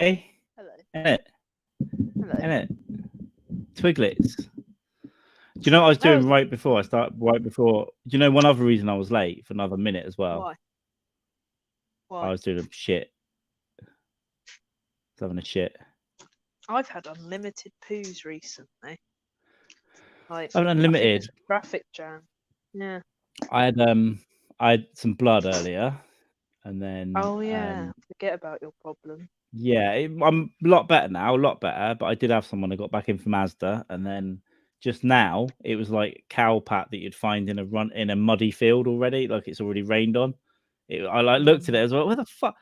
Hey, Hello. innit? Hello. Innit? Twiglets. Do you know what I was doing Oh, right before I start? Right before, do you know one other reason I was late for another minute as well? why? I Why? was doing a shit. I was having a shit. I've had unlimited poos recently. Like, I have I think unlimited. there's a traffic jam. Yeah. I had some blood earlier, and then Oh yeah. Forget about your problem. yeah, I'm a lot better now, a lot better. But I did have some when I got back in from Asda, and then just now it was like cow pat that you'd find in a muddy field already, like it's already rained on. I like looked at it as well. Where the fuck?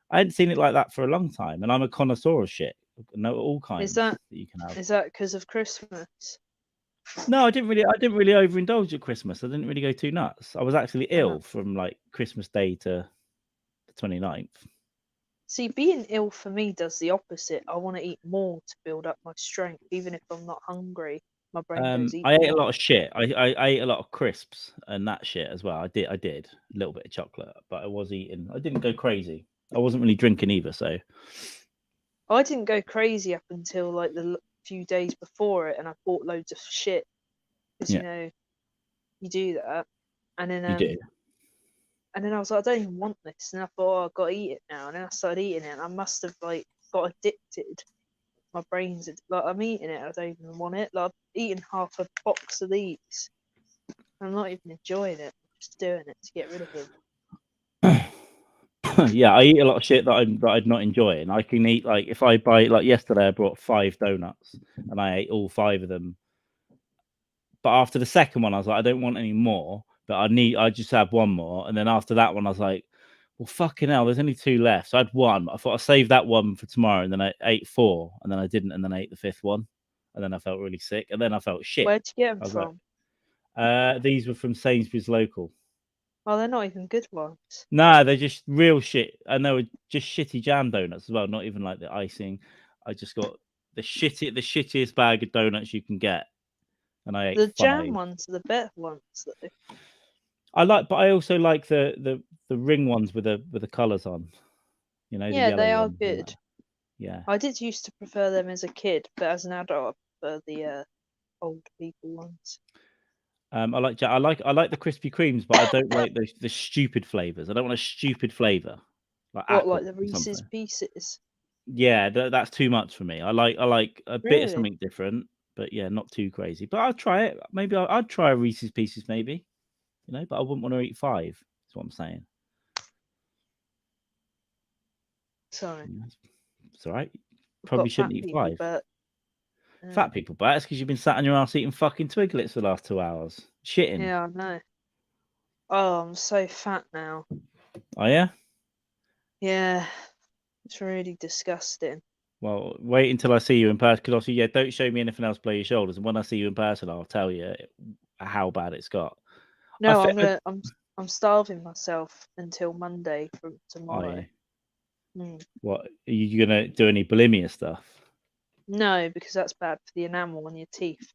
I hadn't seen it like that for a long time, and I'm a connoisseur of shit. Know all kinds that you can have. Is that because of Christmas? No, I didn't really overindulge at Christmas. I didn't really go too nuts. I was actually ill from like Christmas Day to the 29th. See, being ill for me does the opposite. I want to eat more to build up my strength, even if I'm not hungry. My brain goes eat I ate a more. lot of shit. I ate a lot of crisps and that shit as well. I did a little bit of chocolate, but I was eating. I didn't go crazy. I wasn't really drinking either, so I didn't go crazy up until like the few days before it, and I bought loads of shit because yeah, you do that, and then you do. and then I was like, I don't even want this, and I thought, oh, I've got to eat it now, and then I started eating it, and I must have like got addicted. My brain's like, I'm eating it, I don't even want it. Like, I've eaten half a box of these. I'm not even enjoying it. I'm just doing it to get rid of them. Yeah, I eat a lot of shit that I'd not enjoy, and I can eat like if I buy like yesterday I brought 5 donuts and I ate all 5 of them. But after the second one, I was like, I don't want any more, but I just have one more. And then after that one, I was like, well, fucking hell, there's only 2 left. So I had one. I thought I'd save that one for tomorrow, and then I ate 4, and then I didn't, and then I ate the 5th one, and then I felt really sick, and then I felt shit. Where'd you get I them was from? like, these were from Sainsbury's local. Oh, they're not even good ones. Nah, they're just real shit, and they were just shitty jam donuts as well. Not even like the icing. I just got the shittiest bag of donuts you can get, and I ate The 5. jam ones are the better ones, though. But I also like the ring ones with the colours on. You know, the Yeah, yellow they are ones. good. Yeah. I did used to prefer them as a kid, but as an adult, I prefer the old people ones. I like the Krispy Kremes, but I don't like the stupid flavors. I don't want a stupid flavor like What, apple like the or Reese's something. Pieces? Yeah, that's too much for me. I like a bit of Really? something different, but yeah, not too crazy. But I'll try it. Maybe I'd try a Reese's Pieces, maybe. You know, but I wouldn't want to eat 5. That's what I'm saying. Sorry. It's all right. We've Probably got fat shouldn't eat people, 5. but Fat people, but that's because you've been sat on your ass eating fucking twiglets for the last 2 hours. Shitting. yeah, I know. Oh, I'm so fat now. Oh, yeah? Yeah, it's really disgusting. Well, wait until I see you in person. Because obviously, yeah, don't show me anything else below your shoulders. And when I see you in person, I'll tell you how bad it's got. No, I'm starving myself until Monday from Oh, tomorrow. yeah. What, are you going to do any bulimia stuff? No, because that's bad for the enamel on your teeth.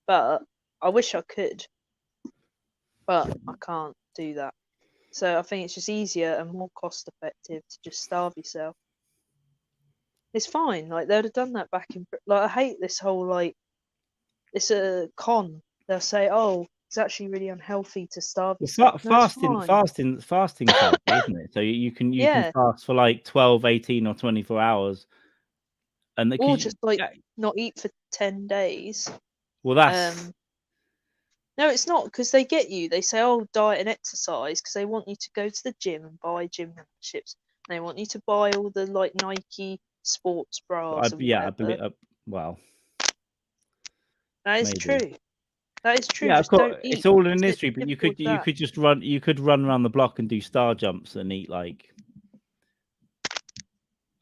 But I wish I could. But I can't do that. So I think it's just easier and more cost effective to just starve yourself. It's fine. Like they'd have done that back in. Like I hate this whole like. It's a con. They'll say, "Oh, it's actually really unhealthy to starve yourself." No, it's Fasting's healthy, isn't it? So you can yeah, fast for like 12, 18 or 24 hours. And or because just like not eat for 10 days. well, that's No, it's not because they get you. They say, "Oh, diet and exercise," because they want you to go to the gym and buy gym memberships. And they want you to buy all the like Nike sports bras and I whatever. believe. Well, That is maybe. true. That is true. Yeah, of Just course, don't eat. it's all in That's an it. industry. But Simple as that. you could run around the block and do star jumps and eat like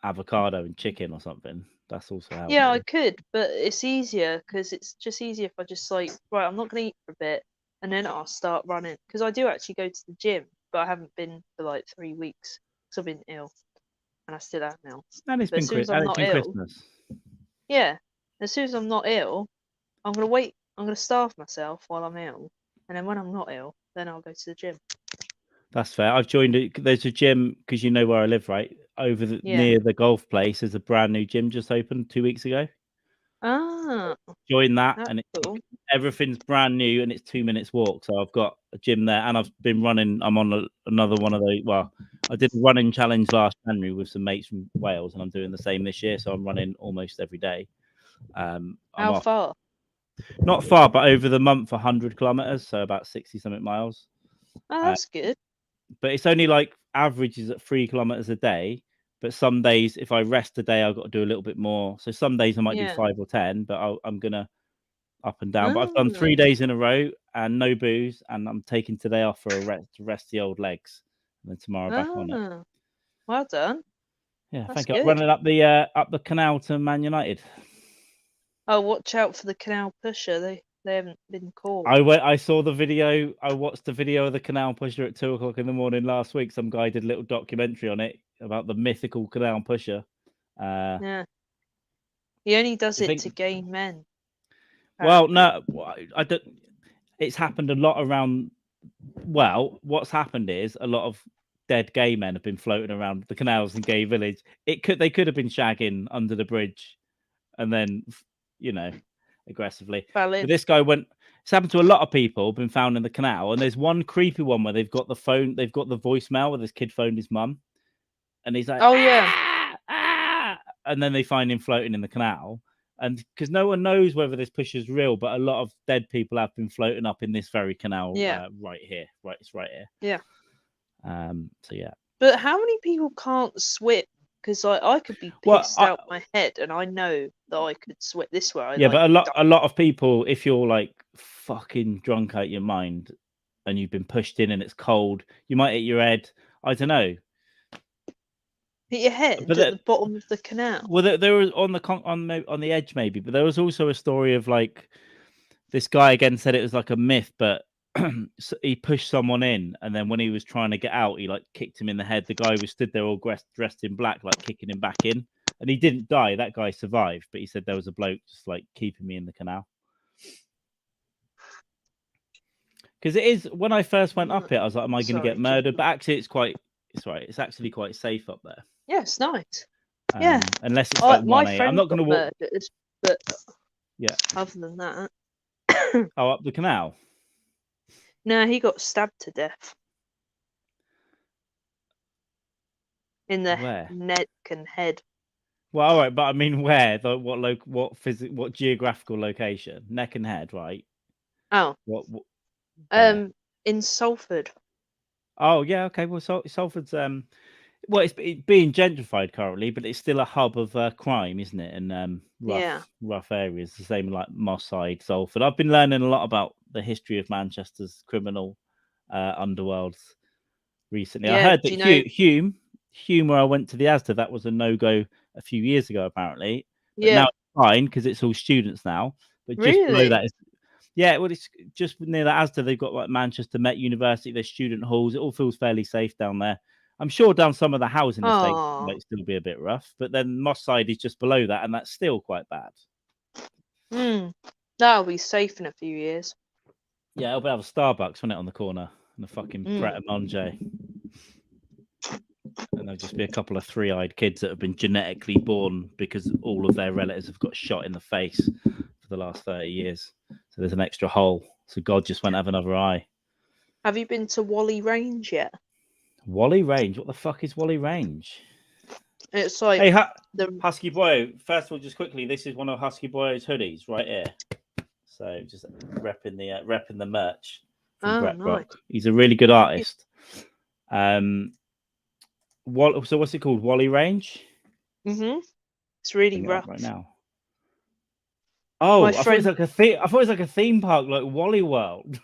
avocado and chicken or something. That's also healthy. Yeah, I could, but it's easier because it's just easier if I just like, right, I'm not going to eat for a bit and then I'll start running. Because I do actually go to the gym, but I haven't been for like 3 weeks because I've been ill and I still am ill. And it's But as soon as I'm not ill, Christmas. yeah, as soon as I'm not ill, I'm going to wait. I'm going to starve myself while I'm ill. And then when I'm not ill, then I'll go to the gym. That's fair. I've joined it. There's a gym because you know where I live, right? over near the golf place. There's a brand new gym just opened 2 weeks ago. Joined that, and everything's brand new, and it's 2 minutes walk. So I've got a gym there, and I've been running. I'm on another one of those. Well, I did a running challenge last January with some mates from Wales, and I'm doing the same this year. So I'm running almost every day. How far? Not far, but over the month, 100 kilometers, so about 60 something miles. Oh, that's good. But it's only like averages at 3 kilometers a day. But some days, if I rest a day, I've got to do a little bit more. So some days I might do 5 or 10, but I'm gonna up and down. But I've done 3 days in a row and no booze, and I'm taking today off for a rest to rest the old legs, and then tomorrow back on it. Well done. Yeah, That's thank you. good. I'm running up the canal to Man United. Oh, watch out for the canal pusher. They haven't been caught. I saw the video. I watched the video of the canal pusher at 2:00 in the morning last week. Some guy did a little documentary on it about the mythical canal pusher. Yeah. He only does it to gain men. Well, no, I don't. It's happened a lot around. Well, what's happened is a lot of dead gay men have been floating around the canals in Gay Village. They could have been shagging under the bridge, and then aggressively. But this guy went. It's happened to a lot of people. Been found in the canal, and there's one creepy one where they've got the voicemail where this kid phoned his mum, and he's like, "Oh yeah," and then they find him floating in the canal. And because no one knows whether this pusher's real, but a lot of dead people have been floating up in this very canal right here. Right, it's right here. Yeah. So yeah. But how many people can't swim? Because I could be pissed out my head, and I know that I could swim this way. But a lot of people, if you're like fucking drunk out your mind, and you've been pushed in and it's cold, you might hit your head. I don't know. Hit your head at the bottom of the canal. Well, there was on the edge maybe, but there was also a story of like this guy again said it was like a myth, but he pushed someone in, and then when he was trying to get out, he like kicked him in the head. The guy was stood there all dressed in black, like kicking him back in, and he didn't die. That guy survived, but he said there was a bloke just like keeping me in the canal. Because it is when I first went up it, I was like, "Am I going to get murdered?" But actually, it's actually quite safe up there. Yeah, it's nice. Unless it's like my 1 a.m. friend I'm not going to walk. Murdered, but yeah. Other than that, up the canal. No, he got stabbed to death in the neck and head. Well, all right, but I mean, where? What geographical location? Neck and head, right? Oh. In Salford. Oh yeah, okay. Well, Salford's well, it's being gentrified currently, but it's still a hub of crime, isn't it? And rough areas. The same like Moss Side, Salford. I've been learning a lot about the history of Manchester's criminal underworlds recently. I heard that Hume, where I went to the Asda, that was a no-go a few years ago, apparently. But now it's fine because it's all students now. But just below that is well, it's just near the Asda. They've got like Manchester Met University, there's student halls. It all feels fairly safe down there. I'm sure down some of the housing estates might still be a bit rough, but then Moss Side is just below that, and that's still quite bad. That'll be safe in a few years. Yeah, it'll be have a Starbucks, won't it, on the corner, and a fucking Pret a Manger. And there'll just be a couple of three-eyed kids that have been genetically born because all of their relatives have got shot in the face for the last 30 years. So there's an extra hole. So God just won't have another eye. Have you been to Whalley Range yet? Whalley Range? What the fuck is Whalley Range? It's like Husky Boy. First of all, just quickly, this is one of Husky Boy's hoodies right here. So just repping the merch from Brett Brock. He's a really good artist. So what's it called? Whalley Range? It's really rough right now. Oh, I thought it was like a theme park, like Wally World.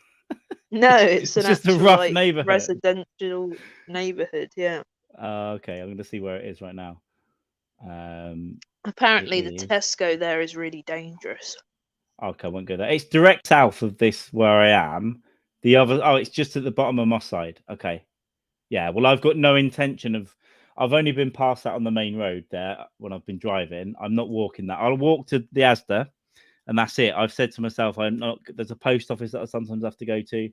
No, it's just a rough neighborhood, residential neighborhood. Yeah. Okay, I'm going to see where it is right now. Apparently, the Tesco there is really dangerous. Okay, I won't go there. It's direct south of this where I am. The other, it's just at the bottom of Moss Side. Okay. Yeah, well, I've got no intention of. I've only been past that on the main road there when I've been driving. I'm not walking that. I'll walk to the Asda, and that's it. I've said to myself, I'm not. There's a post office that I sometimes have to go to,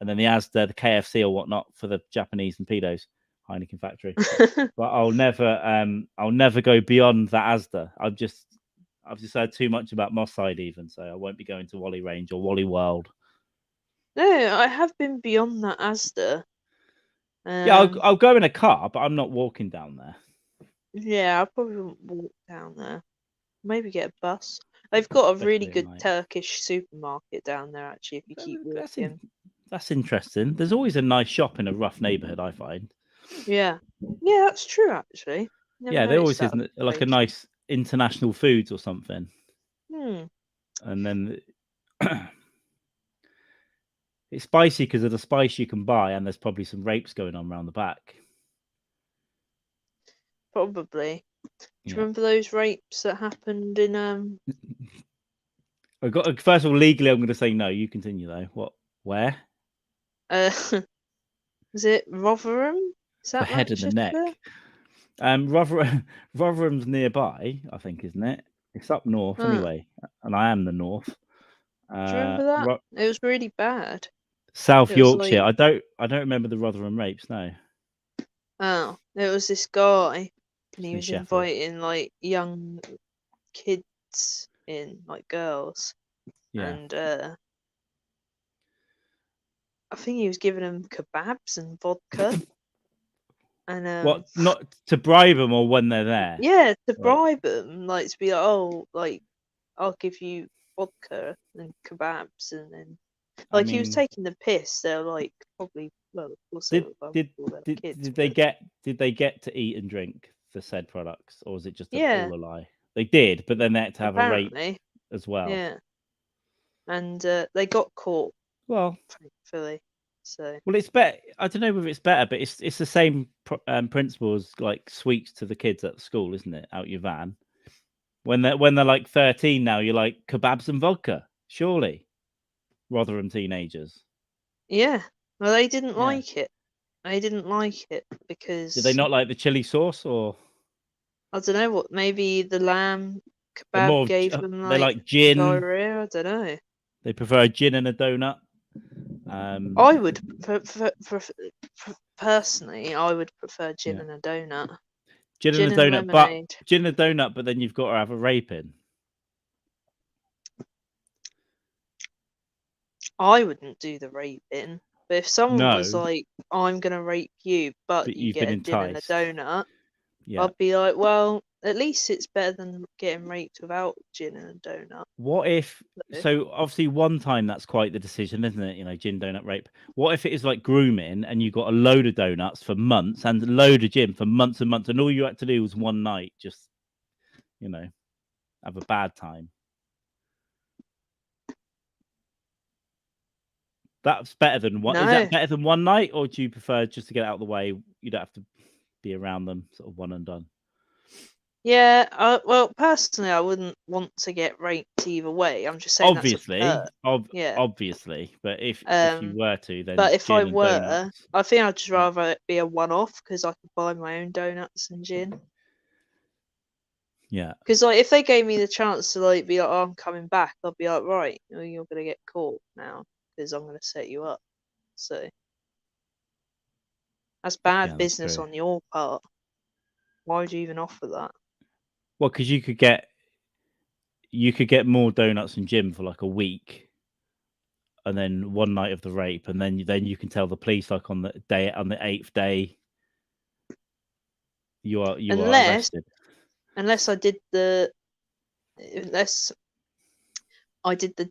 and then the Asda, the KFC or whatnot for the Japanese and pedos. Heineken factory. But I'll never go beyond that Asda. I've just heard too much about Moss Side even, so I won't be going to Wally Range or Wally World. No, I have been beyond that Asda. Yeah, I'll go in a car, but I'm not walking down there. Yeah, I probably wouldn't walk down there. Maybe get a bus. They've got a really Especially at good night. Turkish supermarket down there, actually, if you keep walking. That's interesting. There's always a nice shop in a rough neighbourhood, I find. Yeah. Yeah, that's true, actually. Yeah, there always noticed isn't that like a nice international foods or something. Hmm. And then it's spicy because of the spice you can buy, and there's probably some rapes going on around the back. Probably. Do you Yeah. remember those rapes that happened in First of all, legally, I'm going to say no. You continue though. What? Where? Was it Rotherham? Is that The head and the neck. Rotherham's nearby, I think, isn't it? It's up north anyway, and I am the north. Do you remember that? It was really bad. South Yorkshire. I don't remember the Rotherham rapes. No. Oh, it was this guy, and he was Sheffield. inviting like young kids in, like girls, and I think he was giving them kebabs and vodka. And what? Not to bribe them or when they're there? Yeah, to bribe them, like to be like, oh, like I'll give you vodka and kebabs, and then like he was taking the piss. They're like probably did they get to eat and drink the said products, or was it just all a lie? They did, but then they had to have a rape as well. Yeah, and they got caught. Well, thankfully. So well, it's better. I don't know whether it's better, but it's the same principle as like sweets to the kids at school, isn't it? Out your van. When they're like 13 now, you're like kebabs and vodka, surely. Rotherham teenagers. Yeah, well, they didn't like it. They didn't like it because did they not like the chili sauce, or I don't know what? Maybe the lamb kebab gave them they like gin. Diarrhea. I don't know. They prefer a gin and a donut. I would personally, I would prefer gin and a donut. Gin and a donut, gin and a donut, but then you've got to have a rape in. I wouldn't do the rape in, but if someone was like, "I'm gonna rape you, but you get a gin and a donut," I'd be like, "Well, at least it's better than getting raped without gin and a donut." What if? So obviously, one time that's quite the decision, isn't it? You know, gin, donut, rape. What if it is like grooming, and you got a load of donuts for months and a load of gin for months and months, and all you had to do was one night, just have a bad time. That's better than one. No. Is that better than one night, or do you prefer just to get out of the way? You don't have to be around them, sort of one and done. Yeah, well, personally, I wouldn't want to get raped either way. I'm just saying obviously, obviously. But if you were to, then. But if I were, I think I'd just rather it be a one-off because I could buy my own donuts and gin. Yeah. Because like, if they gave me the chance to like be like, "Oh, I'm coming back," I'd be like, "Right, you're gonna get caught now because I'm gonna set you up." So that's bad business on your part. Why would you even offer that? Well, because you could get more donuts and gin for like a week, and then one night of the rape, and then you can tell the police like on the 8th day you are arrested. Unless I did the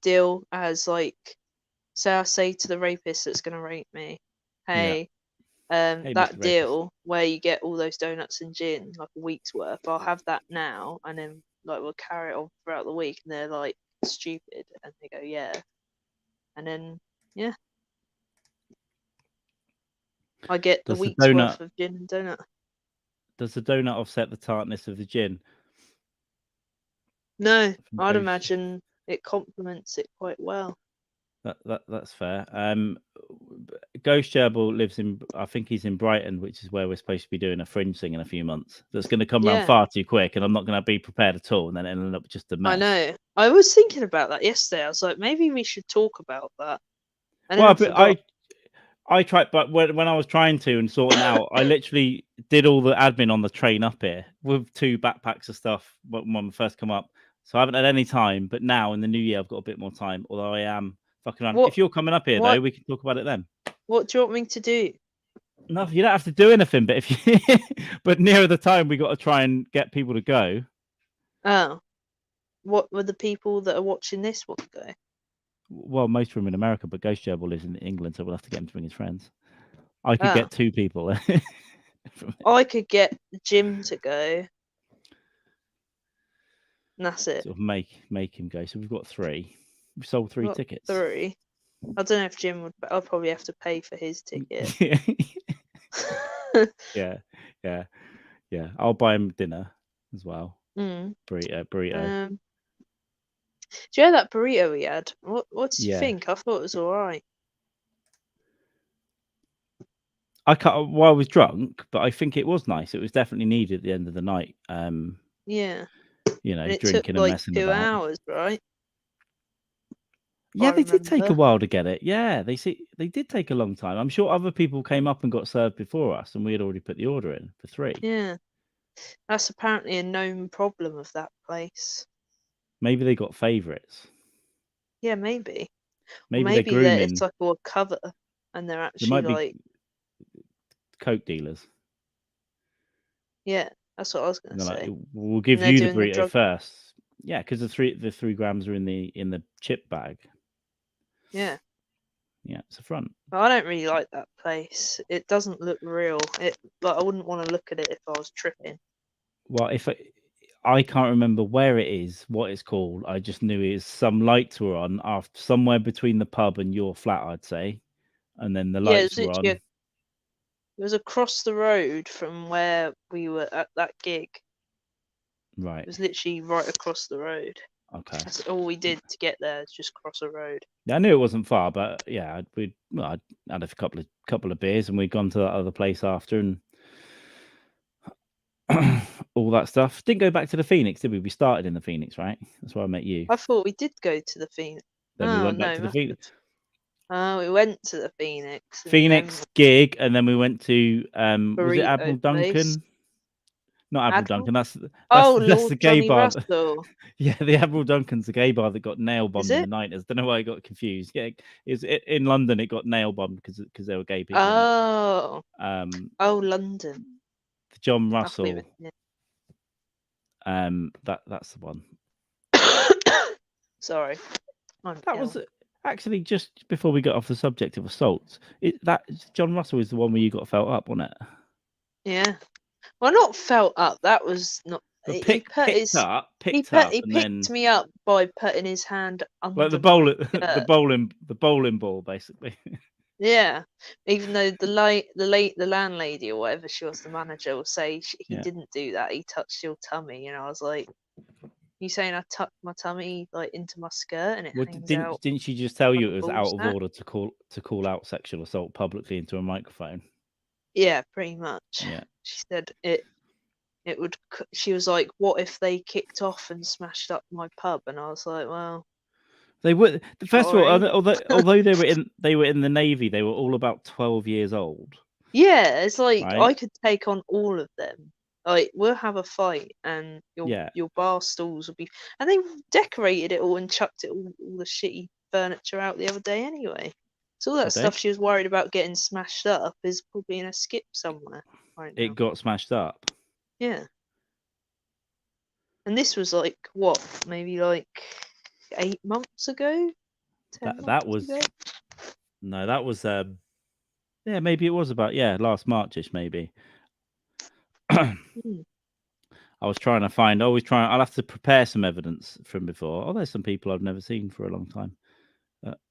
deal as like, say I say to the rapist that's gonna rape me, hey, that deal where you get all those donuts and gin, like a week's worth, I'll have that now, and then like we'll carry it on throughout the week, and they're like stupid, and they go and then I get the week's worth of gin and donut. Does the donut offset the tartness of the gin? No, I'd imagine it complements it quite well. That's fair. Ghost Gerbil lives in, I think he's in Brighton, which is where we're supposed to be doing a fringe thing in a few months. That's going to come around far too quick, and I'm not going to be prepared at all, and then it'll end up just a mess. I know. I was thinking about that yesterday. I was like, maybe we should talk about that. Well, but I tried, but when I was trying to and sorting out, I literally did all the admin on the train up here with 2 backpacks of stuff when we first come up. So I haven't had any time, but now in the new year I've got a bit more time. Although I am fucking around. What? If you're coming up here What? though, we can talk about it then. What do you want me to do? No, you don't have to do anything. But if you, but nearer the time, we got to try and get people to go. Oh, what were the people that are watching this want to go? Well, most of them in America, but Ghost Gerbil lives in England, so we'll have to get him to bring his friends. I could get 2 people. I could get Jim to go. And that's it. Sort of make him go. So we've got 3. We've sold 3 tickets. 3. I don't know if Jim would. I'll probably have to pay for his ticket. yeah. I'll buy him dinner as well. Burrito. Do you know that burrito we had? What did you think? I thought it was all right. I was drunk, but I think it was nice. It was definitely needed at the end of the night. Yeah. You know, and drinking took, and messing 2 about. hours, right? Yeah, they did take a while to get it. Yeah, they did take a long time. I'm sure other people came up and got served before us, and we had already put the order in for 3. Yeah, that's apparently a known problem of that place. Maybe they got favourites. Yeah, maybe. Maybe they're grooming. It's like a cover, and they're actually like coke dealers. Yeah, that's what I was going to say. Like, we'll give you the burrito first. Yeah, because the 3 grams are in the chip bag. Yeah. Yeah, it's a front. But I don't really like that place. It doesn't look real. But I wouldn't want to look at it if I was tripping. Well, I can't remember where it is, what it's called. I just knew some lights were on after somewhere between the pub and your flat, I'd say, and then the lights were on. It was across the road from where we were at that gig. Right. It was literally right across the road. Okay. That's all we did to get there, is just cross a road. Yeah, I knew it wasn't far, but yeah, I'd had a couple of beers and we'd gone to that other place after and all that stuff. Didn't go back to the Phoenix, did we? We started in the Phoenix, right? That's where I met you. I thought we did go to the Phoenix. Then we went back to the Phoenix. We went to the Phoenix. Phoenix gig, and then we went to was it Admiral Duncan? Place. Not Admiral Duncan. That's Lord the gay Johnny bar. Russell. Yeah, the Admiral Duncan's the gay bar that got nail bombed in the 90s. Don't know why I got confused. Yeah, in London it got nail bombed because there were gay people. Oh. London. John Russell. That's the one. Sorry. That was actually just before we got off the subject of assaults. That John Russell is the one where you got felt up, wasn't it? Yeah. Well, not felt up. That was not. He picked me up by putting his hand under like the bowling ball, basically. Yeah, even though the landlady or whatever she was, the manager, will say he didn't do that. He touched your tummy, and I was like, "You saying I tucked my tummy like into my skirt and it hangs out?" Didn't she just tell you it was out of order to call out sexual assault publicly into a microphone? Yeah, pretty much. Yeah, she said it would. She was like, "What if they kicked off and smashed up my pub?" And I was like, "Well." They were first of all, although they were in the Navy, they were all about 12 years old. Yeah, it's like I could take on all of them. Like we'll have a fight, and your bar stools will be. And they decorated it all and chucked it all the shitty furniture out the other day anyway. So all that stuff she was worried about getting smashed up is probably in a skip somewhere right now. It got smashed up. Yeah. And this was like what, maybe like 8 months ago? That was maybe it was about last Marchish maybe. I was trying to find I'll have to prepare some evidence from before. Oh, there's some people I've never seen for a long time.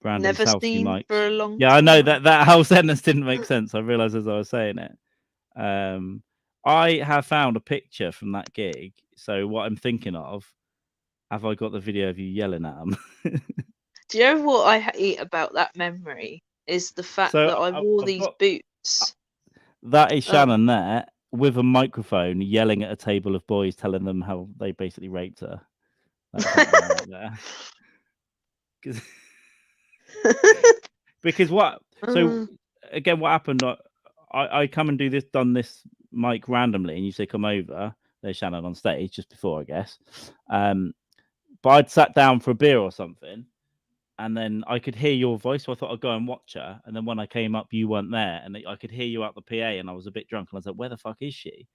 Brandon never Southsea seen Mike. for a long time. I know that whole sentence didn't make sense. I realized as I was saying it. I have found a picture from that gig. So what I'm thinking of, have I got the video of you yelling at them? Do you know what I hate about that memory is the fact that I wore these boots. That is Shannon there with a microphone yelling at a table of boys, telling them how they basically raped her. Right there. Because what? So again, what happened? I come and done this mic randomly, and you say come over. There's Shannon on stage just before, I guess. But I'd sat down for a beer or something, and then I could hear your voice, so I thought I'd go and watch her. And then when I came up, you weren't there, and I could hear you out the PA, and I was a bit drunk, and I was like, "Where the fuck is she?"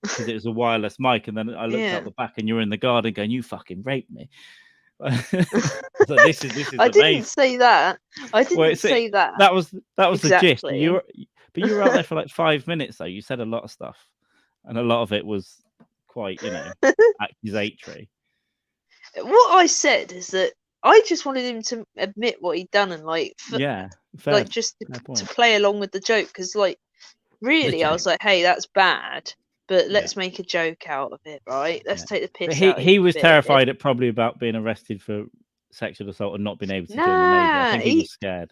Because it was a wireless mic, and then I looked out the back, and you're in the garden going, "You fucking raped me." So this is I amazing. didn't say that. I didn't say that. That was exactly. the gist. But you were out there for like 5 minutes, though. You said a lot of stuff, and a lot of it was quite, accusatory. What I said is that I just wanted him to admit what he'd done and just to play along with the joke, because really I was like, hey, that's bad, but let's make a joke out of it, right? Let's take the piss out of it. He was terrified probably about being arrested for sexual assault and not being able to join the Navy. I think he was scared.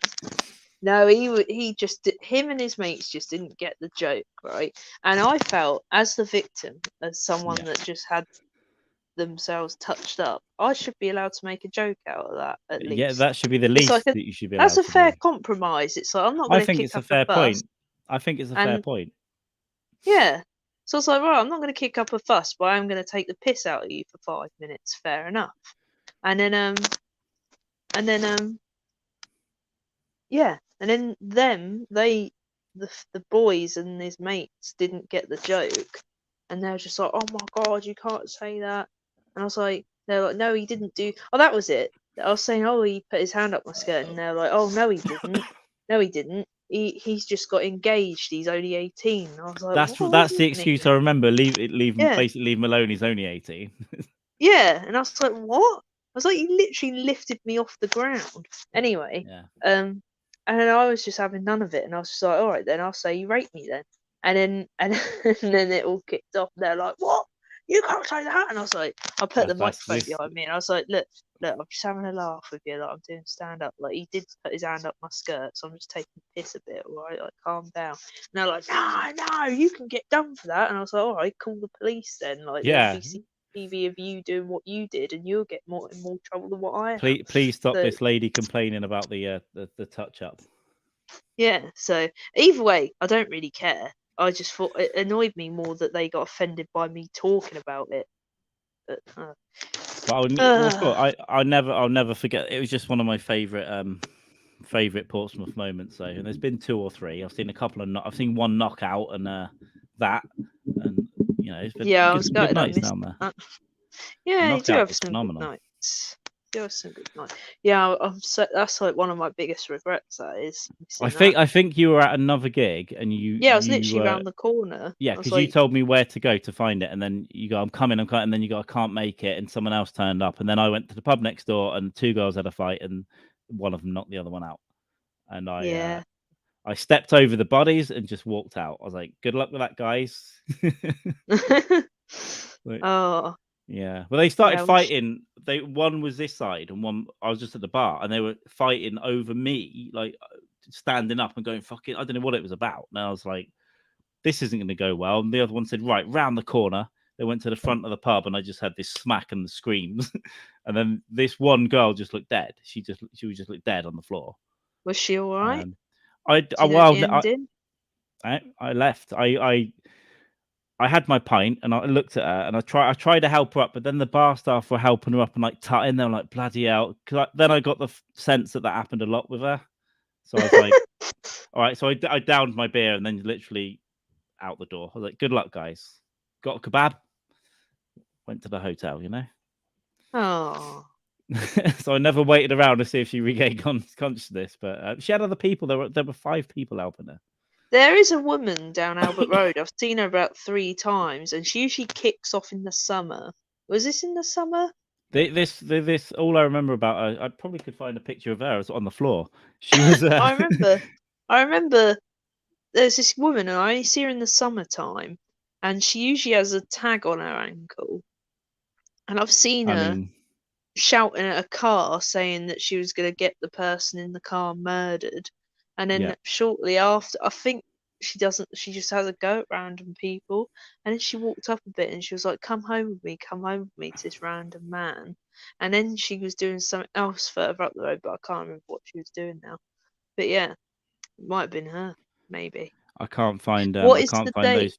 No, him and his mates just didn't get the joke, right? And I felt, as the victim, as someone that just had themselves touched up, I should be allowed to make a joke out of that, at least. Yeah, that should be the least that you should be allowed to do. That's a fair compromise. It's like, I'm not going to kick up a fuss. I think it's a fair point. Yeah. So I was like, right, I'm not going to kick up a fuss, but I'm going to take the piss out of you for 5 minutes. Fair enough. And then the boys and his mates didn't get the joke, and they were just like, oh my god, you can't say that. And I was like, they're like, no, he didn't do. Oh, that was it. I was saying, oh, he put his hand up my skirt, and they're like, oh, no, he didn't. No, he didn't. He's just got engaged. He's only 18. I was like, that's the excuse I remember. Basically leave him alone. He's only 18. Yeah, and I was like, what? I was like, you literally lifted me off the ground. Anyway, and then I was just having none of it, and I was just like, all right, then I'll say you raped me then. And then it all kicked off. They're like, what? You can't say that. And I was like, I put the microphone behind me, and I was like, look, I'm just having a laugh with you. Like, I'm doing stand up. Like, he did put his hand up my skirt, so I'm just taking the piss a bit. All right, like, calm down. And they're like, no, you can get done for that. And I was like, all right, call the police then. Like, there'll be TV of you doing what you did, and you'll get more trouble than what I have. Please stop this lady complaining about the touch up. Yeah. So either way, I don't really care. I just thought it annoyed me more that they got offended by me talking about it. But I'll never forget. It was just one of my favorite Portsmouth moments. So, and there's been 2 or 3. I've seen a couple of. I've seen one knockout and that, and it's been good nights down there. Yeah, you do have some good nights. Yeah, that's like one of my biggest regrets. That is. I think you were at another gig and you. Yeah, I was literally around the corner. Yeah, because you told me where to go to find it, and then you go, I'm coming, and then you go, I can't make it, and someone else turned up, and then I went to the pub next door, and 2 girls had a fight, and one of them knocked the other one out, and I stepped over the bodies and just walked out. I was like, good luck with that, guys. Oh. Yeah, well, they started fighting. One was this side, and one I was just at the bar, and they were fighting over me, like standing up and going, "Fucking!" I don't know what it was about. And I was like, "This isn't going to go well." And the other one said, "Right, round the corner." They went to the front of the pub, and I just had this smack and the screams. And then this one girl just looked dead. She was just looked dead on the floor. Was she all right? I left. I had my pint and I looked at her and I tried to help her up, but then the bar staff were helping her up and like tutting. They were like, bloody hell. Then I got the sense that happened a lot with her. So I was like, all right. So I downed my beer and then literally out the door. I was like, good luck, guys. Got a kebab. Went to the hotel, Oh. So I never waited around to see if she regained consciousness, but she had other people. There were 5 people helping her. There is a woman down Albert Road. I've seen her about 3 times, and she usually kicks off in the summer. Was this in the summer? This all I remember about her. I probably could find a picture of her on the floor. She was. I remember. There's this woman, and I only see her in the summertime, and she usually has a tag on her ankle. And I've seen her shouting at a car, saying that she was going to get the person in the car murdered. And then shortly after, I think she just has a go at random people. And then she walked up a bit and she was like, come home with me to this random man. And then she was doing something else further up the road, but I can't remember what she was doing now. But yeah, Might have been her, maybe. I can't find. What I is can't the find date? those.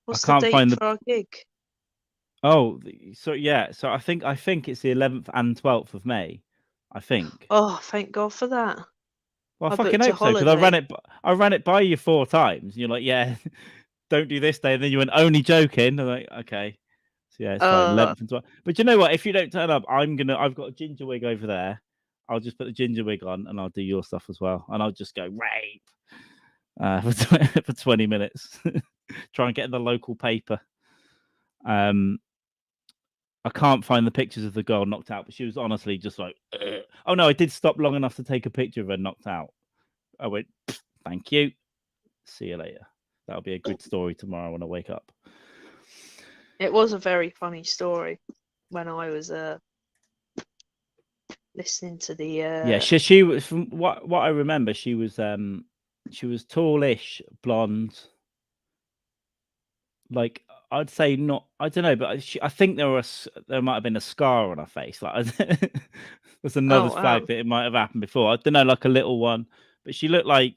What's I the can't date find the. for our gig? Oh, so yeah. So I think it's the 11th and 12th of May. I think. Oh, thank God for that. Well, I I fucking booked a hope so, because holiday. I ran it by you 4 times. And you're like, yeah, don't do this day. And then you went, only joking. I'm like, okay. So yeah, it's fine. 11th and 12th. But you know what? If you don't turn up, I've got a ginger wig over there. I'll just put the ginger wig on and I'll do your stuff as well. And I'll just go rape for 20 minutes. Try and get in the local paper. I can't find the pictures of the girl knocked out, but she was honestly just like, ugh. Oh no, I did stop long enough to take a picture of her knocked out. I went, thank you. See you later. That'll be a good story tomorrow when I wake up. It was a very funny story when I was listening to the. Yeah, she was, from what I remember, she was tallish, blonde. Like, I'd say not. I don't know, but I think there might have been a scar on her face. Like, there's another flag that it might have happened before. I don't know, like a little one, but she looked like,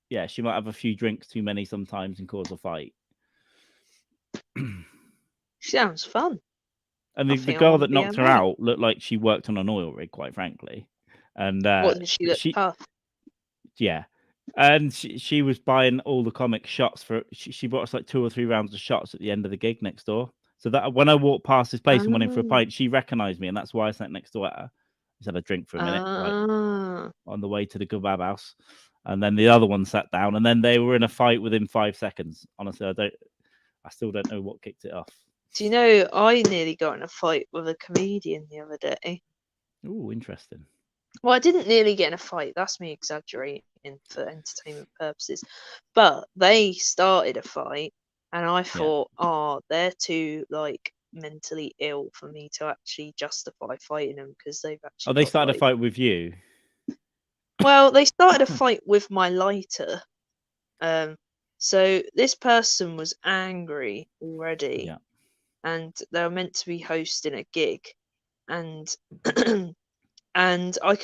yeah, she might have a few drinks too many sometimes and cause a fight. Sounds fun. And the girl that knocked her out looked like she worked on an oil rig, quite frankly. And what did she look tough? Yeah. And she was buying all the comic shots for. She bought us like 2 or 3 rounds of shots at the end of the gig next door. So that when I walked past this place and went in for a pint, she recognised me, and that's why I sat next to her. Just had a drink for a minute, like on the way to the kebab house, and then the other one sat down, and then they were in a fight within 5 seconds. Honestly, I still don't know what kicked it off. Do you know I nearly got in a fight with a comedian the other day? Oh, interesting. Well, I didn't nearly get in a fight. That's me exaggerating for entertainment purposes. But they started a fight, and I thought, oh, they're too like mentally ill for me to actually justify fighting them because they've actually. Oh, they started a fight with you. Well, they started a fight with my lighter. So this person was angry already, and they were meant to be hosting a gig, and. And I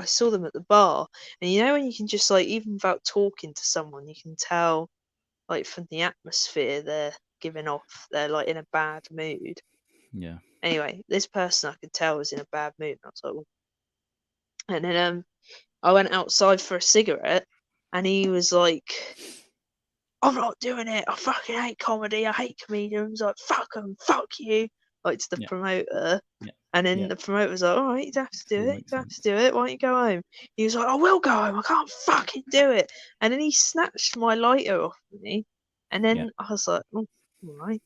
saw them at the bar, and you know when you can just like, even without talking to someone, you can tell like from the atmosphere they're giving off, they're like in a bad mood. Yeah. Anyway, this person I could tell was in a bad mood, and I was like, well. And then I went outside for a cigarette, and he was like, I'm not doing it. I fucking hate comedy. I hate comedians. Like, fuck them. Fuck you. Like, to the promoter. And then the promoter was like, all right, you don't have to do it. You don't have to do it. Why don't you go home? He was like, I will go home. I can't fucking do it. And then he snatched my lighter off me. And then I was like, oh, all right.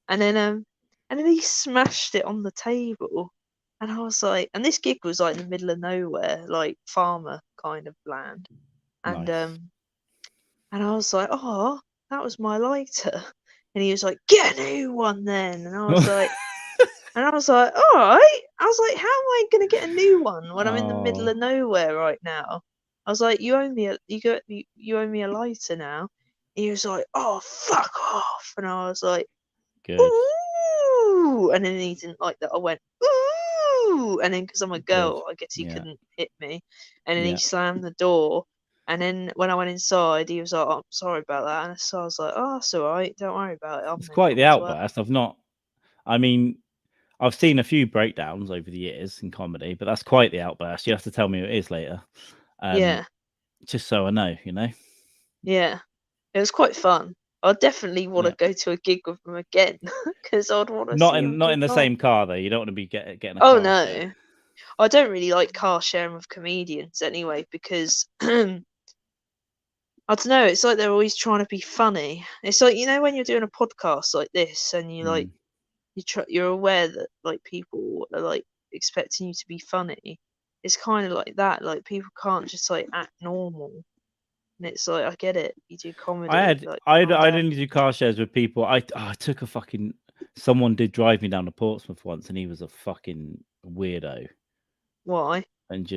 And then he smashed it on the table. And I was like, and this gig was like in the middle of nowhere, like farmer kind of land. And and I was like, oh, that was my lighter. And he was like, get a new one then. And I was like, all right. I was like, how am I going to get a new one when I'm in the middle of nowhere right now? I was like, you owe me a lighter now. And he was like, oh, fuck off. And I was like, good. Ooh. And then he didn't like that. I went, ooh. And then because I'm a girl, I guess he couldn't hit me. And then he slammed the door. And then when I went inside, he was like, oh, I'm sorry about that. And so I was like, oh, that's all right. Don't worry about it. It's quite the outburst. I've seen a few breakdowns over the years in comedy, but that's quite the outburst. You have to tell me who it is later. Just so I know, you know? Yeah. It was quite fun. I definitely want to go to a gig with them again because I'd want to see him. Not in the same car, though. You don't want to be getting a car. Oh, no. Share. I don't really like car sharing with comedians anyway because I don't know. It's like they're always trying to be funny. It's like, you know, when you're doing a podcast like this and you like, you're aware that like people are like expecting you to be funny. It's kind of like that. Like people can't just like act normal. And it's like, I get it. You do comedy. I didn't do car shares with people. I took a fucking. Someone did drive me down to Portsmouth once, and he was a fucking weirdo. Why? And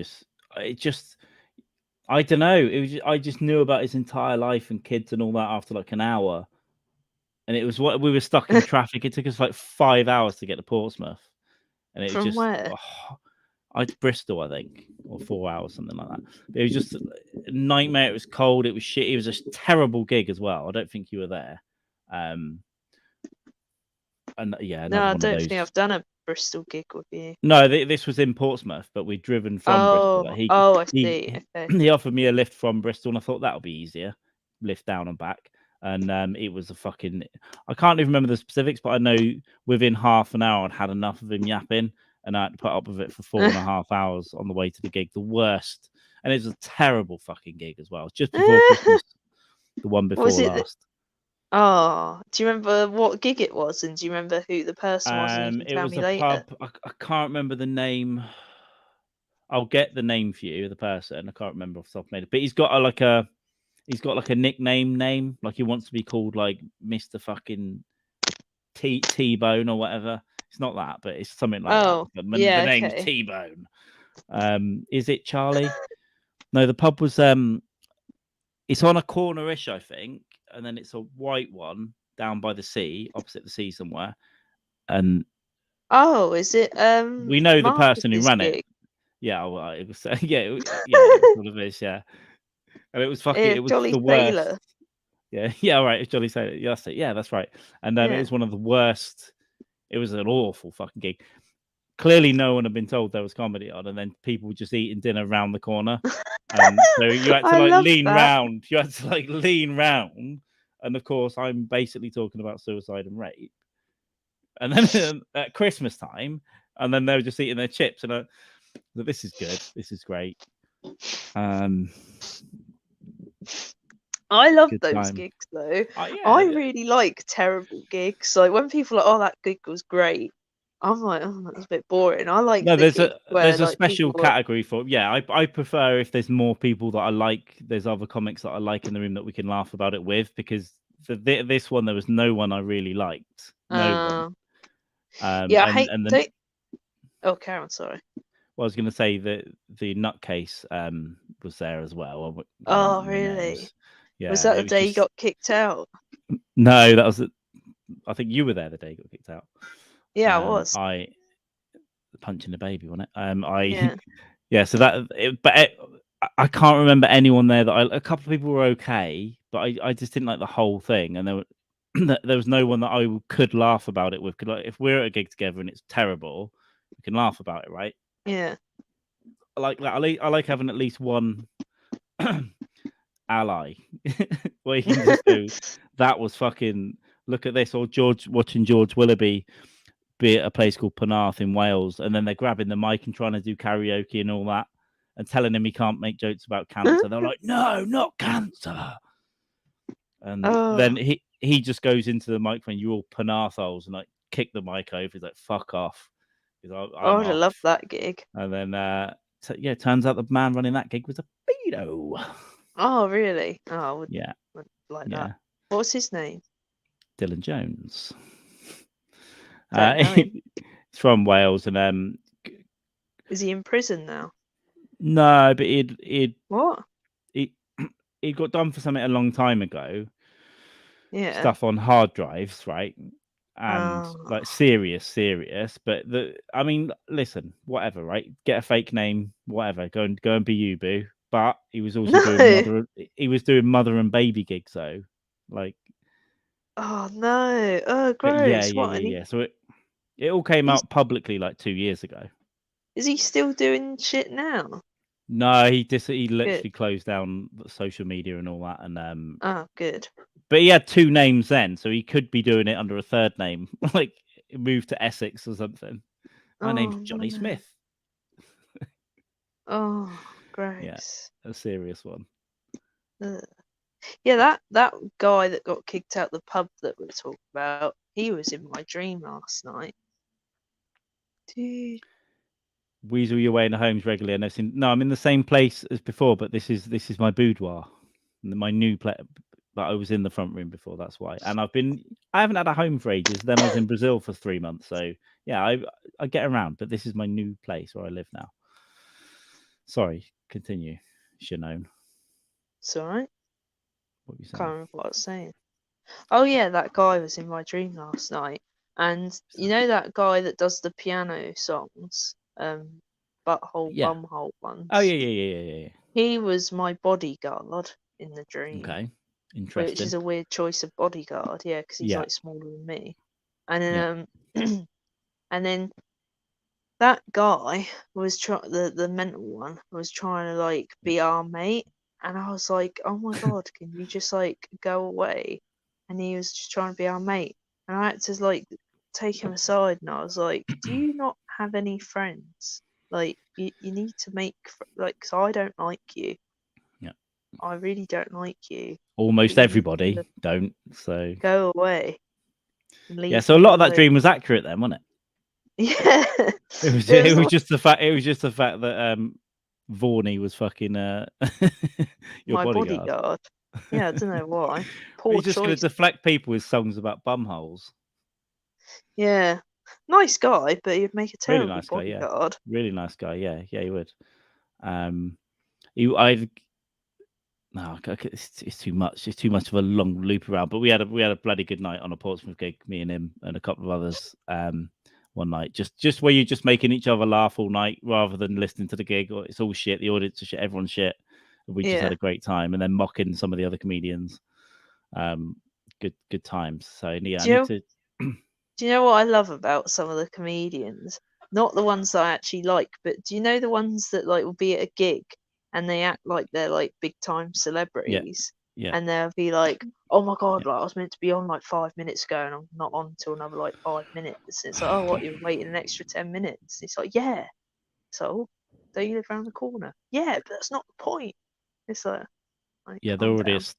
I don't know. I just knew about his entire life and kids and all that after like an hour. And it was what we were stuck in traffic. It took us like 5 hours to get to Portsmouth. And it was From just where? Bristol, I think, or 4 hours, something like that. But it was just a nightmare. It was cold. It was shit. It was a terrible gig as well. I don't think you were there. And yeah, No, another I one of don't those. think I've done a Bristol gig with you. No, this was in Portsmouth, but we'd driven from Bristol. Like, I see. Okay. he offered me a lift from Bristol, and I thought that'll be easier, lift down and back. And it was a fucking. I can't even remember the specifics, but I know within half an hour I'd had enough of him yapping, and I had to put up with it for 4.5 hours on the way to the gig. The worst, and it was a terrible fucking gig as well. Just before Christmas, the one before Was it? last. Oh, do you remember what gig it was, and do you remember who the person was? And you can It tell was me a later. pub. I can't remember the name. I'll get the name for you, the person. I can't remember off the top of my head, but he's got like a nickname name, like he wants to be called like Mr. fucking T-Bone or whatever. It's not that, but it's something like Oh, that. yeah, The name's okay. T-Bone. Is it Charlie? No, the pub was it's on a corner-ish, I think, and then it's a white one down by the sea, opposite the sea somewhere. And Oh, is it we know the person who Marcus's ran gig? it. Yeah, well, it was it's one of his, yeah. And it was fucking, it was Jolly the worst. Sailor. Yeah, all right. It's Jolly Sailor. Yeah, that's it. Yeah, that's right. And it was one of the worst. It was an awful fucking gig. Clearly, no one had been told there was comedy on, and then people were just eating dinner around the corner. And so you had to lean round. You had to lean round. And of course, I'm basically talking about suicide and rape. And then at Christmas time, and then they were just eating their chips. And this is good. This is great. I love those gigs though. I really like terrible gigs. Like when people are like, "Oh, that gig was great," I'm like, "Oh, that was a bit boring." I like. No, there's a special category for. Yeah, I prefer if there's more people that I like. There's other comics that I like in the room that we can laugh about it with, because this one there was no one I really liked. No one. Yeah, I hate. Oh, Karen, sorry. Well, I was going to say that the nutcase was there as well. Oh, really? Yeah. Was that the day you got kicked out? No, that was. I think you were there the day you got kicked out. Yeah, I was. Punching the baby, wasn't it? Yeah. So I can't remember anyone there a couple of people were okay, but I just didn't like the whole thing, and there was no one that I could laugh about it with. If we're at a gig together and it's terrible, we can laugh about it, right? Yeah. I like that. I like having at least one ally where you can just go, that was fucking, look at this, or watching George Willoughby be at a place called Penarth in Wales, and then they're grabbing the mic and trying to do karaoke and all that, and telling him he can't make jokes about cancer. They're like, no, not cancer. And then he just goes into the microphone, "You all Penarth-holes," and like kick the mic over. He's like, "Fuck off." I would have loved that gig. And then turns out the man running that gig was a pedo. Oh, really? Oh, I would like Yeah. that. What's his name? Dylan Jones. He's from Wales, and is he in prison now? No, but he'd what? He got done for something a long time ago. Yeah. Stuff on hard drives, right? And like serious. But I mean, listen, whatever, right? Get a fake name, whatever. Go and be you, boo. But he was also doing mother and baby gigs, though. Like, oh no, oh gross. Yeah. So it all came out publicly like 2 years ago. Is he still doing shit now? No, he literally closed down social media and all that, and oh, good. But he had two names then, so he could be doing it under a third name, like moved to Essex or something. My name's Johnny Smith. Oh, gross. Yeah, a serious one. Yeah, that guy that got kicked out the pub that we're talking about, he was in my dream last night. Dude. Weasel your way into homes regularly. No, I'm in the same place as before, but this is my boudoir, my new place. But I was in the front room before, that's why. And I haven't had a home for ages. Then I was in Brazil for 3 months, so yeah, I get around. But this is my new place where I live now. Sorry, continue, Shannon. It's all right. What were you saying? Can't remember what I was saying. Oh yeah, that guy was in my dream last night, and you know that guy that does the piano songs. butthole, Yeah. bumhole ones. Oh yeah. He was my bodyguard in the dream. Okay, Which interesting. is a weird choice of bodyguard, yeah, because he's Yeah. like smaller than me. And and then that guy was the mental one was trying to like be our mate, and I was like, oh my god, can you just like go away? And he was just trying to be our mate, and I had to like take him aside, and I was like, do you not have any friends? Like you need to make like, because I don't like you. Yeah. I really don't like you. Almost You need everybody to don't. So go away. Leave yeah. So a me lot of that alone. dream was accurate then, wasn't it? Yeah. It was just the fact. It was just the fact that Vorney was fucking your My bodyguard. bodyguard. Yeah, I don't know why. Poor He's just going to choice. deflect people with songs about bumholes. Yeah. Nice guy, but he'd make a Really terrible nice guy, yeah. bodyguard. Really nice guy, yeah, he would. No, it's too much. It's too much of a long loop around. But we had a bloody good night on a Portsmouth gig, me and him and a couple of others. One night, just where you're just making each other laugh all night rather than listening to the gig. Or it's all shit. The audience is shit. Everyone's shit. We just had a great time, and then mocking some of the other comedians. Good times. So yeah, I need to. Do you know what I love about some of the comedians? Not the ones that I actually like, but do you know the ones that like will be at a gig and they act like they're like big time celebrities? Yeah. And they'll be like, oh my god, like I was meant to be on like 5 minutes ago and I'm not on until another like 5 minutes. And it's like, oh, what, you're waiting an extra 10 minutes? It's like, yeah. So, don't you live around the corner? Yeah, but that's not the point. It's like yeah, there already is.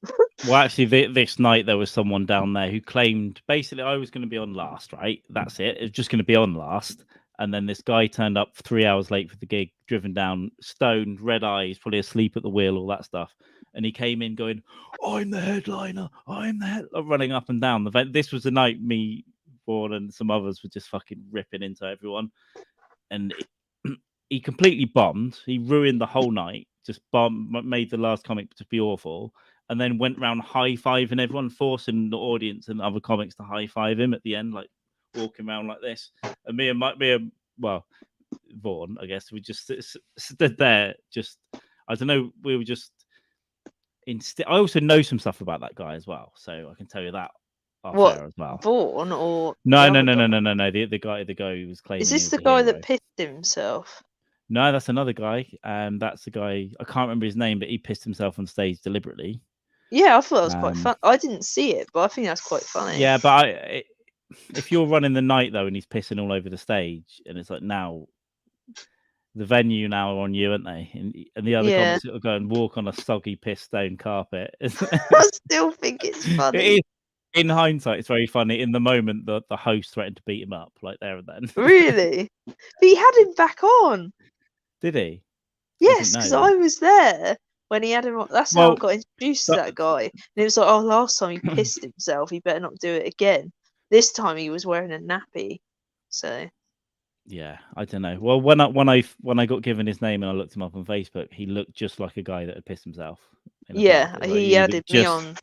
Well, actually, this night there was someone down there who claimed basically I was going to be on last, right? That's it. It's just going to be on last. And then this guy turned up 3 hours late for the gig, driven down, stoned, red eyes, probably asleep at the wheel, all that stuff. And he came in going, I'm the headliner. I'm the headliner, running up and down the vent. This was the night me, Vaughan, and some others were just fucking ripping into everyone. And he completely bombed. He ruined the whole night. Just made the last comic to be awful, and then went around high-fiving everyone, forcing the audience and other comics to high-five him at the end, like walking around like this. And me and Vaughan, I guess, we just stood there. Just, I don't know, we were just. I also know some stuff about that guy as well, so I can tell you that off air as well. Vaughan or no. The guy who was claiming. Is this the guy that pissed himself? No, that's another guy. That's the guy. I can't remember his name, but he pissed himself on stage deliberately. Yeah, I thought that was quite fun. I didn't see it, but I think that's quite funny. Yeah, but if you're running the night though, and he's pissing all over the stage, and it's like now the venue now are on you, aren't they? And the other comics will go and walk on a soggy, piss stone carpet. I still think it's funny. It is. In hindsight, it's very funny. In the moment, the host threatened to beat him up, like there and then. Really? But he had him back on. Did he? Yes, because I was there when he had him on. That's how I got introduced to that guy. And it was like, oh, last time he pissed himself, he better not do it again. This time he was wearing a nappy. So. Yeah, I don't know. Well, when I got given his name and I looked him up on Facebook, he looked just like a guy that had pissed himself. Yeah, he added me on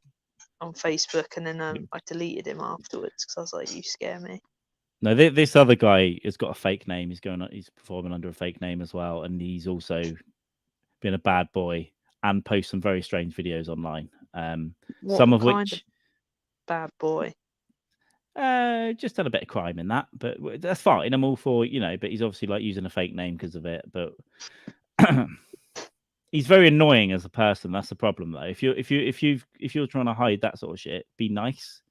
Facebook, and then I deleted him afterwards because I was like, "You scare me." No, this other guy has got a fake name. He's performing under a fake name as well, and he's also been a bad boy and posts some very strange videos online. Some of which bad boy. Just done a bit of crime in that, but that's fine. I'm all for but he's obviously like using a fake name because of it. But he's very annoying as a person. That's the problem, though. If you're trying to hide that sort of shit, be nice.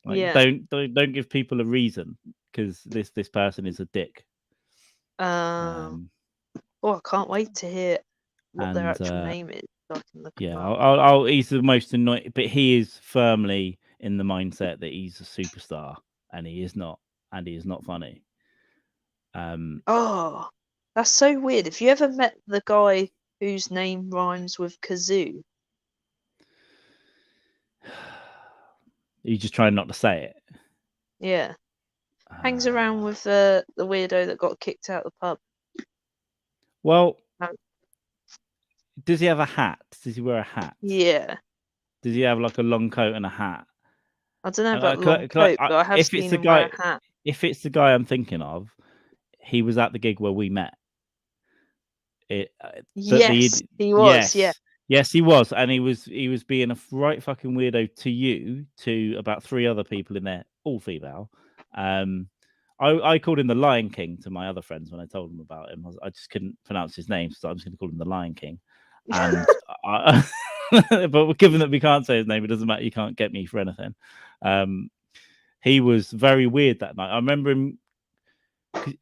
Like, don't give people a reason because this person is a dick. I can't wait to hear what their actual name is. So I can look I'll he's the most annoying, but he is firmly in the mindset that he's a superstar, and he is not funny. That's so weird. Have you ever met the guy whose name rhymes with kazoo? You just trying not to say it. Yeah. Hangs around with the weirdo that got kicked out of the pub. Well, does he have a hat? Does he wear a hat? Yeah. Does he have like a long coat and a hat? I don't know about long coat, but I have seen him wear a hat. If it's the guy I'm thinking of, he was at the gig where we met. Yes, he was. Yeah. Yes, he was, and he was being a right fucking weirdo to you, to about 3 other people in there, all female. I called him the Lion King to my other friends when I told them about him. I just couldn't pronounce his name, so I'm just going to call him the Lion King. And but given that we can't say his name, it doesn't matter. You can't get me for anything. He was very weird that night. I remember him.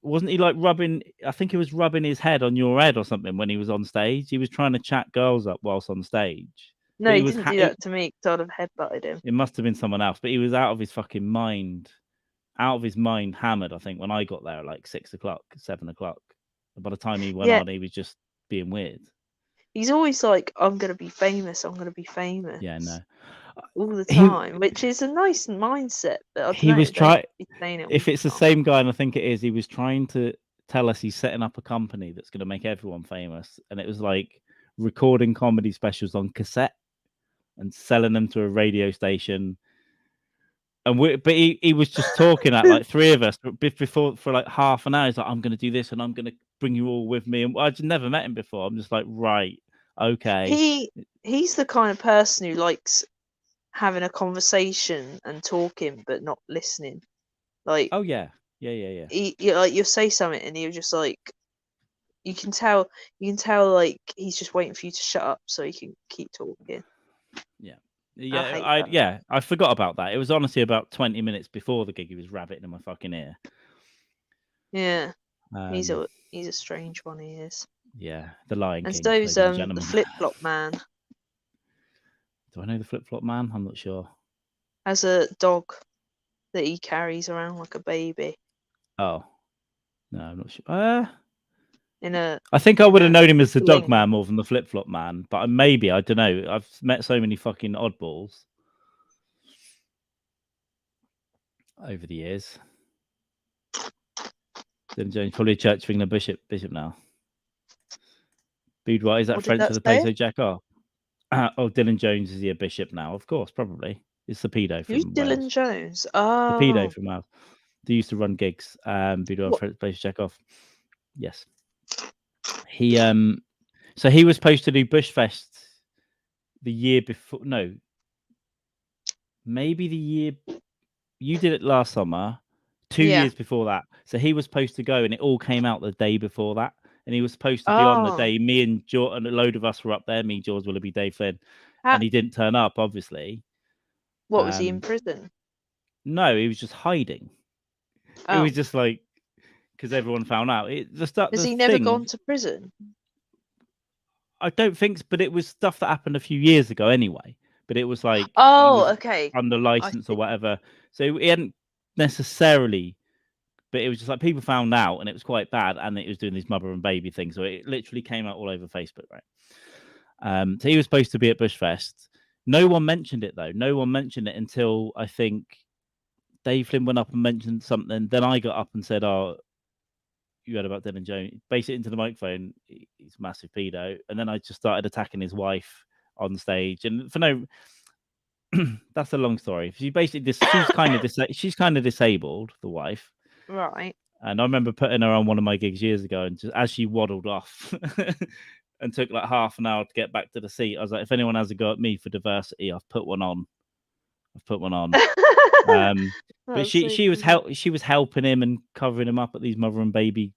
Wasn't he like rubbing? I think he was rubbing his head on your head or something when he was on stage. He was trying to chat girls up whilst on stage. No, he didn't do that to me because I'd have headbutted him. It must have been someone else, but he was out of his fucking mind, hammered. I think when I got there at like 6 o'clock, 7 o'clock. By the time he went on, he was just being weird. He's always like, "I'm gonna be famous. I'm gonna be famous." Yeah, no. All the time, which is a nice mindset. But he was trying. If it's the same guy, and I think it is, he was trying to tell us he's setting up a company that's going to make everyone famous, and it was like recording comedy specials on cassette and selling them to a radio station. And but he was just talking at like 3 of us before for like half an hour. He's like, "I'm going to do this, and I'm going to bring you all with me." And I just never met him before. I'm just like, right, okay. He's the kind of person who likes having a conversation and talking but not listening. Like, oh yeah. Like, you'll say something and you're just like, you can tell like he's just waiting for you to shut up so he can keep talking. I forgot about that. It was honestly about 20 minutes before the gig he was rabbiting in my fucking ear. Yeah. He's a strange one, he is. Yeah, the Lion King. And so's the Flip-Flop Man. Do I know the Flip-Flop Man? I'm not sure. Has a dog that he carries around like a baby. Oh. No, I'm not sure. I think I would have known him as the Dog Man more than the Flip-Flop Man, but maybe, I don't know. I've met so many fucking oddballs over the years. Dylan Jones, probably a church thing, the bishop now. Boudoir, is that French for the peso jack off? Dylan Jones, is he a bishop now? Of course, probably. It's the pedo from Who's Wales. Dylan Jones? Oh. The pedo from Wales. They used to run gigs. Boudoir, French peso jack off. Yes. He so he was supposed to do Bushfest the year before. No. Maybe the year you did it last summer. 2 years before that. So he was supposed to go, and it all came out the day before that. And he was supposed to be on the day. Me and George and a load of us were up there. Me, George Willoughby, Dave Flynn. And he didn't turn up, obviously. What, was he in prison? No, he was just hiding. It was just like, because everyone found out. Has he never gone to prison? I don't think so, but it was stuff that happened a few years ago anyway. But it was like, okay, under license or whatever. So he hadn't necessarily, but it was just like people found out, and it was quite bad, and it was doing these mother and baby things. So it literally came out all over Facebook, right? So he was supposed to be at Bushfest. No one mentioned it though. No one mentioned it until I think Dave Flynn went up and mentioned something. Then I got up and said, "Oh, you heard about Dylan Jones?" Basically into the microphone. He's a massive pedo. And then I just started attacking his wife on stage, and for no. That's a long story. She basically she's kind of disabled, the wife. Right. And I remember putting her on one of my gigs years ago, and just as she waddled off and took like half an hour to get back to the seat, I was like, if anyone has a go at me for diversity, I've put one on. But she was helping him and covering him up at these mother and baby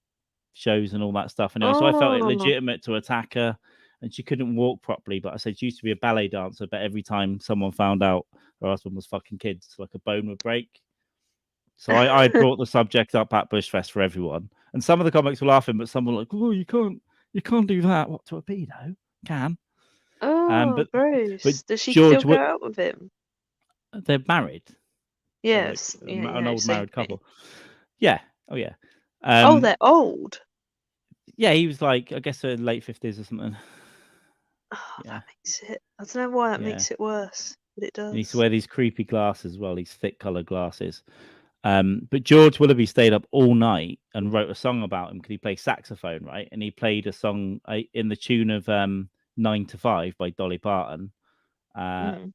shows and all that stuff. Anyway, so I felt it legitimate to attack her. And she couldn't walk properly, but I said she used to be a ballet dancer, but every time someone found out her husband was fucking kids, like a bone would break. So I brought the subject up at Bushfest for everyone. And some of the comics were laughing, but some were like, "Oh, you can't do that. What, to a pedo? Can." But Bruce, does she George still go out with him? They're married. Yes. Like, an old married couple. Yeah. Oh, yeah. They're old. Yeah, he was like, I guess, late 50s or something. That makes it. I don't know why that makes it worse, but it does. And he used to wear these creepy glasses as well, these thick coloured glasses. But George Willoughby stayed up all night and wrote a song about him because he plays saxophone, right? And he played a song in the tune of 9 to 5 by Dolly Parton. But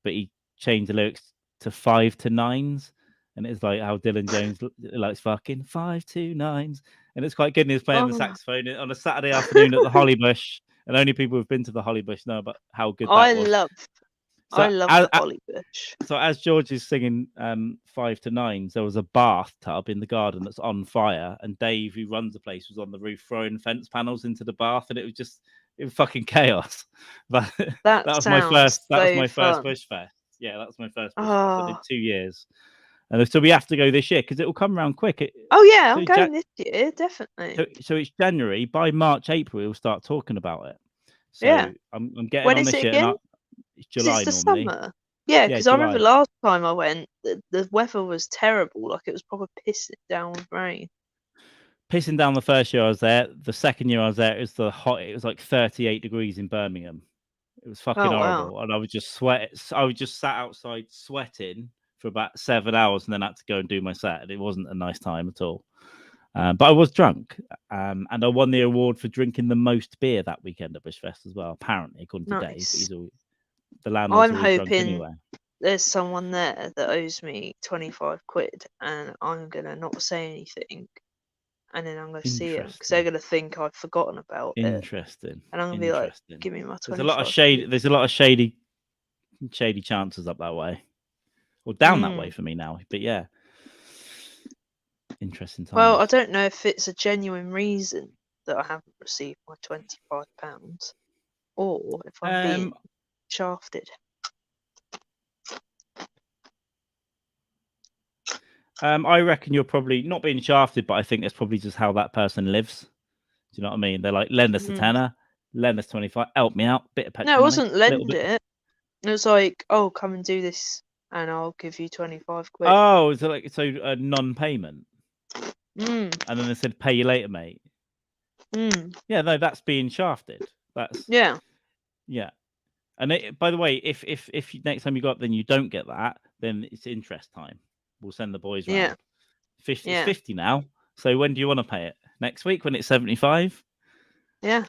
he changed the lyrics to 5 to 9s. And it's like how Dylan Jones likes fucking 5 to 9s. and it's quite good. And he was playing the Oh. saxophone on a Saturday afternoon at the Hollybush, and only people who've been to the Hollybush know about how good that was. I love the Hollybush. So as George is singing 5 to 9s, there was a bathtub in the garden that's on fire, and Dave, who runs the place, was on the roof throwing fence panels into the bath, and it was fucking chaos. But that was my first Bush Fest. Yeah, that was my first Bush Fest. I did 2 years. And so we have to go this year because it will come around quick. I'm going this year, definitely. So it's January. By March, April, we'll start talking about it. So yeah. I'm getting when on is this it year. Again? It's July it's the normally. Summer. Yeah, because I remember last time I went, the weather was terrible. Like, it was probably pissing down with rain. Pissing down the first year I was there. The second year I was there, it was like 38 degrees in Birmingham. It was fucking horrible. Wow. And I was just sat outside sweating for about 7 hours and then had to go and do my set. And it wasn't a nice time at all. But I was drunk. And I won the award for drinking the most beer that weekend at Bushfest as well, apparently, according to Dave. The landlord's always drunk anyway. There's someone there that owes me 25 quid and I'm going to not say anything. And then I'm going to see them because they're going to think I've forgotten about it. Interesting. And I'm going to be like, give me my 25. There's a lot of shady chances up that way. Or down that way for me now. But yeah. Interesting times. Well, I don't know if it's a genuine reason that I haven't received my £25 or if I'm being shafted. I reckon you're probably not being shafted, but I think that's probably just how that person lives. Do you know what I mean? They're like, lend us a tenner, lend us 25, help me out, bit of petrol. No, it wasn't lend it. It was like, oh, come and do this, and I'll give you 25 quid. Oh, so a non-payment. And then they said, pay you later, mate. Yeah, no, that's being shafted. Yeah. And by the way, if next time you go up, then you don't get that, then it's interest time. We'll send the boys round. 50 is 50 now. So when do you want to pay it? Next week when it's 75? Yeah.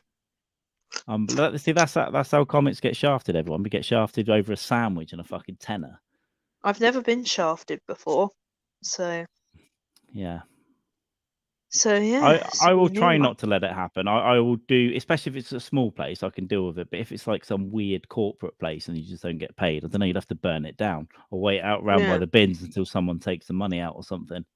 See, that's how comics get shafted, everyone. We get shafted over a sandwich and a fucking tenner. I've never been shafted before. So yeah. I will try not to let it happen. I will do, especially if it's a small place, I can deal with it. But if it's like some weird corporate place and you just don't get paid, I don't know, you'd have to burn it down or wait out round by the bins until someone takes the money out or something.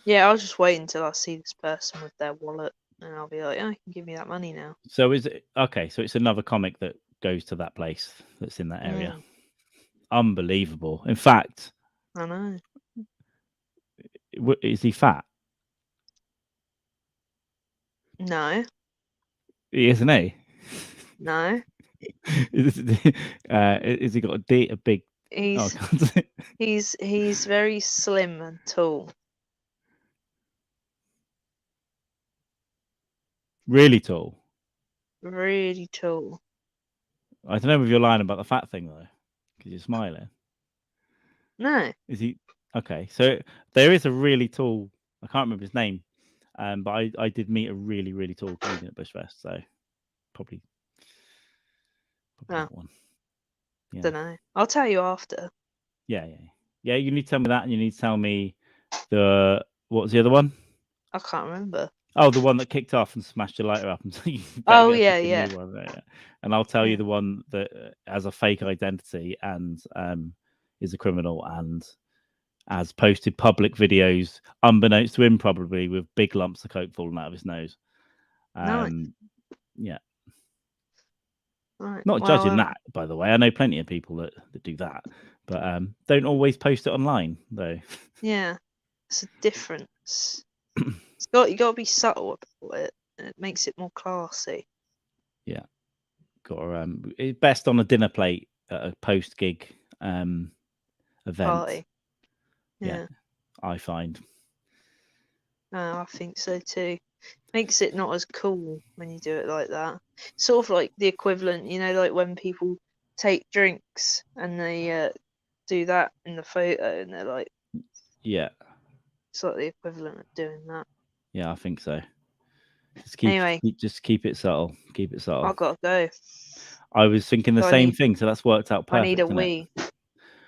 Yeah, I'll just wait until I see this person with their wallet and I'll be like, oh, you can give me that money now. So is it okay? So it's another comic that goes to that place that's in that area. Unbelievable. In fact, I know. Is he fat? No. Isn't he? No. Is he got a big? He's very slim and tall. Really tall. Really tall. I don't know if you're lying about the fat thing though, because you're smiling. No. Is he? Okay, so there is a really tall. I can't remember his name. But I did meet a really, really tall comedian at Bushfest, so probably that one. Yeah. Don't know. I'll tell you after. Yeah. You need to tell me that, and you need to tell me what was the other one? I can't remember. Oh, the one that kicked off and smashed your lighter up, and so you yeah. And I'll tell you the one that has a fake identity and is a criminal and has posted public videos, unbeknownst to him, probably with big lumps of coke falling out of his nose. Yeah. Right. Not judging that, by the way. I know plenty of people that do that, but don't always post it online, though. Yeah, it's a difference. You got to be subtle about it, and it makes it more classy. Yeah, it's best on a dinner plate at a post gig event. Party. Yeah, I find. I think so too. Makes it not as cool when you do it like that. Sort of like the equivalent, like when people take drinks and they do that in the photo and they're like, yeah, it's like the equivalent of doing that. Yeah, I think so. Just keep it subtle. Keep it subtle. I've got to go. I was thinking the same thing, so that's worked out perfect. I need a wee.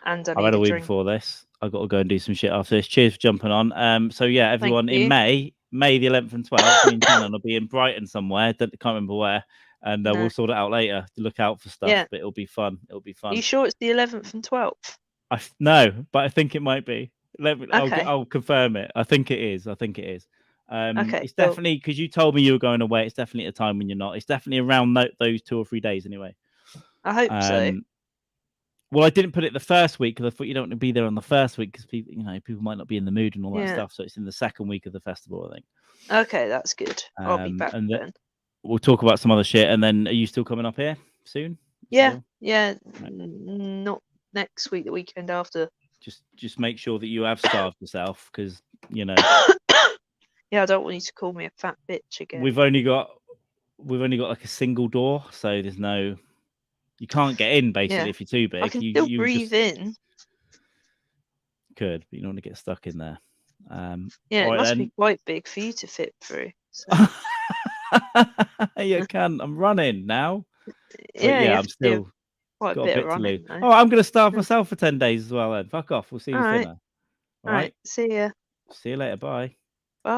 And I've had a wee before this. I've got to go and do some shit after this. Cheers for jumping on. So yeah, everyone, in May May the 11th and 12th. Me and Shannon will be in Brighton somewhere. Can't remember where. And No. we'll sort it out later to look out for stuff. Yeah. But it'll be fun. It'll be fun. Are you sure it's the 11th and 12th? No, but I think it might be. Okay. I'll confirm it. I think it is. Okay, it's cool. definitely because you told me you were going away. It's definitely at a time when you're not. It's definitely around those 2 or 3 days anyway. I hope so. Well, I didn't put it the first week because I thought you don't want to be there on the first week because people might not be in the mood and all that stuff. So it's in the second week of the festival, I think. Okay, that's good. I'll be back and then. We'll talk about some other shit. And then, are you still coming up here soon? Yeah, Right. not next week, the weekend after. Just make sure that you have starved yourself because Yeah, I don't want you to call me a fat bitch again. we've only got like a single door, so there's no. You can't get in basically if you're too big. I can still breathe in. Could, but you don't want to get stuck in there. Yeah, it must be quite big for you to fit through. So. You can. I'm running now. Yeah, I'm still quite got a bit to of running. Oh, I'm going to starve myself for 10 days as well then. Fuck off. We'll see you for dinner. All right. See ya. See you later. Bye.